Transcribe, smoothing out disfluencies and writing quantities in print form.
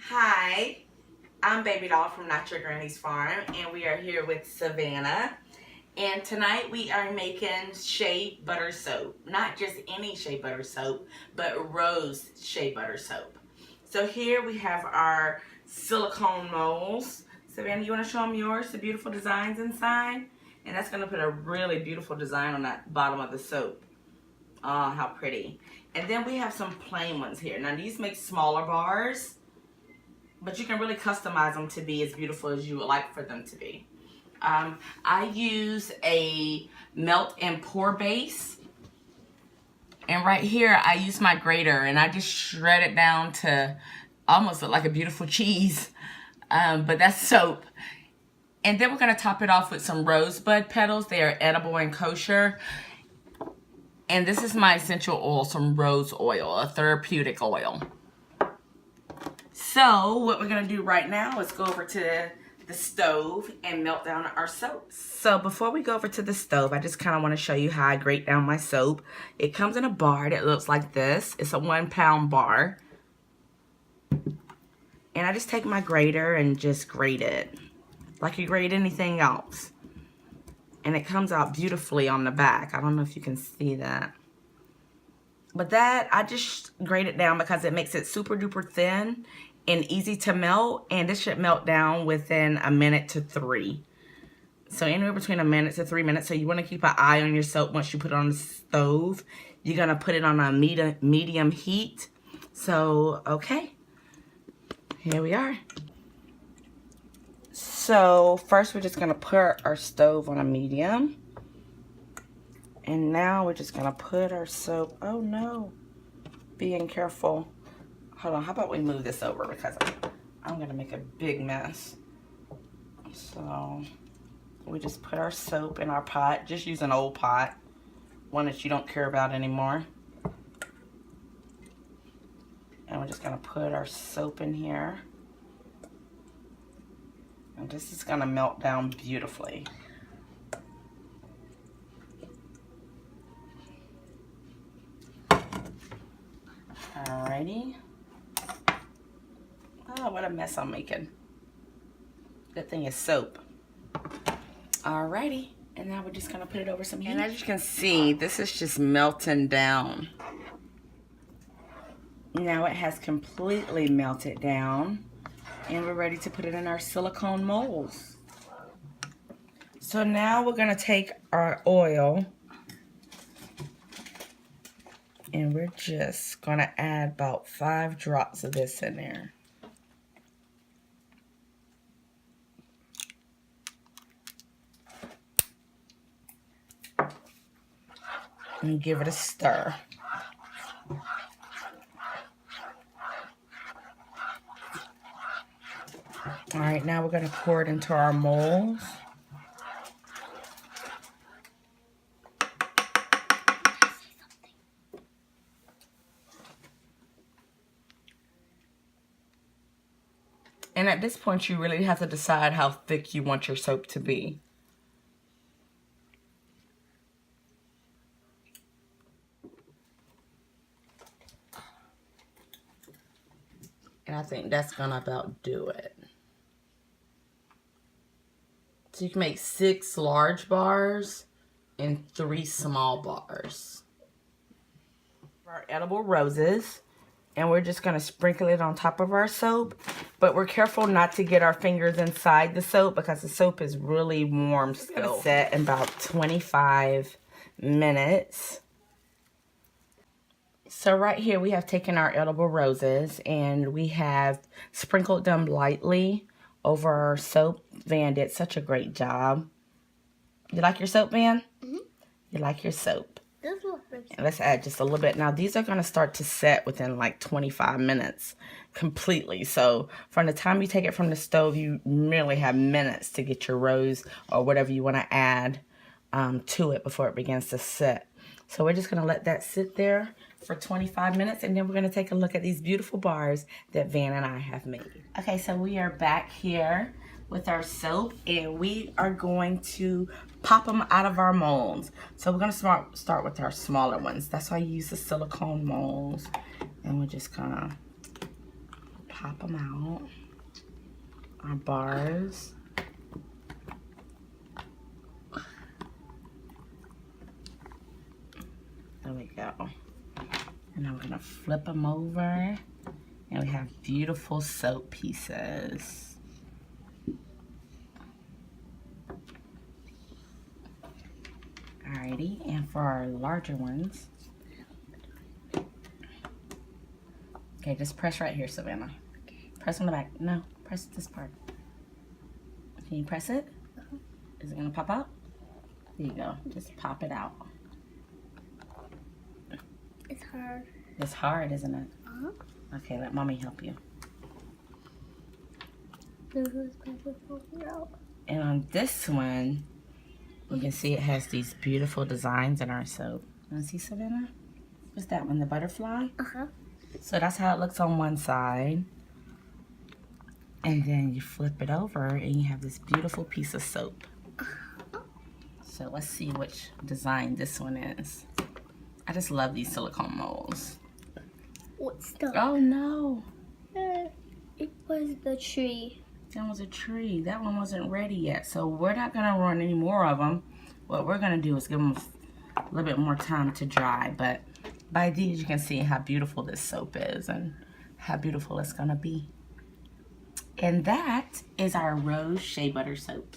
Hi, I'm Babydoll from Not Your Granny's Farm, and we are here with Savannah. And tonight we are making shea butter soap. Not just any shea butter soap, but Rose Shea Butter Soap. So here we have our silicone molds. Savannah, you want to show them yours, the beautiful designs inside? And that's going to put a really beautiful design on that bottom of the soap. Oh, how pretty. And then we have some plain ones here. Now these make smaller bars, but you can really customize them to be as beautiful as you would like for them to be. I use a melt and pour base. And right here, I use my grater and I just shred it down to almost look like a beautiful cheese. But that's soap. And then we're gonna top it off with some rosebud petals. They are edible and kosher. And this is my essential oil, some rose oil, a therapeutic oil. So what we're gonna do right now is go over to the stove and melt down our soap. So before we go over to the stove, I just kind of want to show you how I grate down my soap. It comes in a bar that looks like this. It's a 1 pound bar. And I just take my grater and just grate it like you grate anything else. And it comes out beautifully on the back. I don't know if you can see that. But that, I just grate it down because it makes it super duper thin and easy to melt, and this should melt down within 1 minute to 3. So anywhere between 1 minute to 3 minutes. So you want to keep an eye on your soap once you put it on the stove. You're going to put it on a medium heat. So, okay. Here we are. So first we're just going to put our stove on a medium. And now we're just going to put our soap. Oh no. Being careful. Hold on, how about we move this over because I'm going to make a big mess. So we just put our soap in our pot. Just use an old pot, one that you don't care about anymore. And we're just going to put our soap in here. And this is going to melt down beautifully. Alrighty. Oh, what a mess I'm making. Good thing it's soap. Alrighty. And now we're just going to put it over some heat. And as you can see, this is just melting down. Now it has completely melted down. And we're ready to put it in our silicone molds. So now we're going to take our oil. And we're just going to add about 5 drops of this in there. And give it a stir. All right, now we're going to pour it into our molds. And at this point, you really have to decide how thick you want your soap to be. And I think that's gonna about do it. So you can make 6 large bars and 3 small bars. Our edible roses. And we're just going to sprinkle it on top of our soap. But we're careful not to get our fingers inside the soap because the soap is really warm still. It's going to set in about 25 minutes. So right here we have taken our edible roses and we have sprinkled them lightly over our soap. Van did such a great job. You like your soap, Van? Mm-hmm. You like your soap? And let's add just a little bit. Now these are going to start to set within like 25 minutes completely. So from the time you take it from the stove, you merely have minutes to get your rose or whatever you want to add to it before it begins to set. So we're just going to let that sit there for 25 minutes and then we're going to take a look at these beautiful bars that Van and I have made. Okay, so we are back here with our soap and we are going to pop them out of our molds. So we're going to start with our smaller ones. That's why I use the silicone molds. And we're just going to pop them out. Our bars. There we go. And now we're gonna flip them over, and we have beautiful soap pieces. Alrighty, and for our larger ones, okay, just press right here, Savannah. Press on the back. No, press this part. Can you press it? Is it gonna pop out? There you go. Just pop it out. It's hard. It's hard, isn't it? Okay, let mommy help you. And on this one, you can see it has these beautiful designs in our soap. Want to see, Savannah? What's that one, the butterfly? So that's how it looks on one side. And then you flip it over and you have this beautiful piece of soap. So let's see which design this one is. I just love these silicone molds. What's the? Oh no! It was the tree. That was a tree. That one wasn't ready yet. So we're not gonna run any more of them. What we're gonna do is give them a little bit more time to dry. But by these, you can see how beautiful this soap is and how beautiful it's gonna be. And that is our Rose Shea Butter Soap.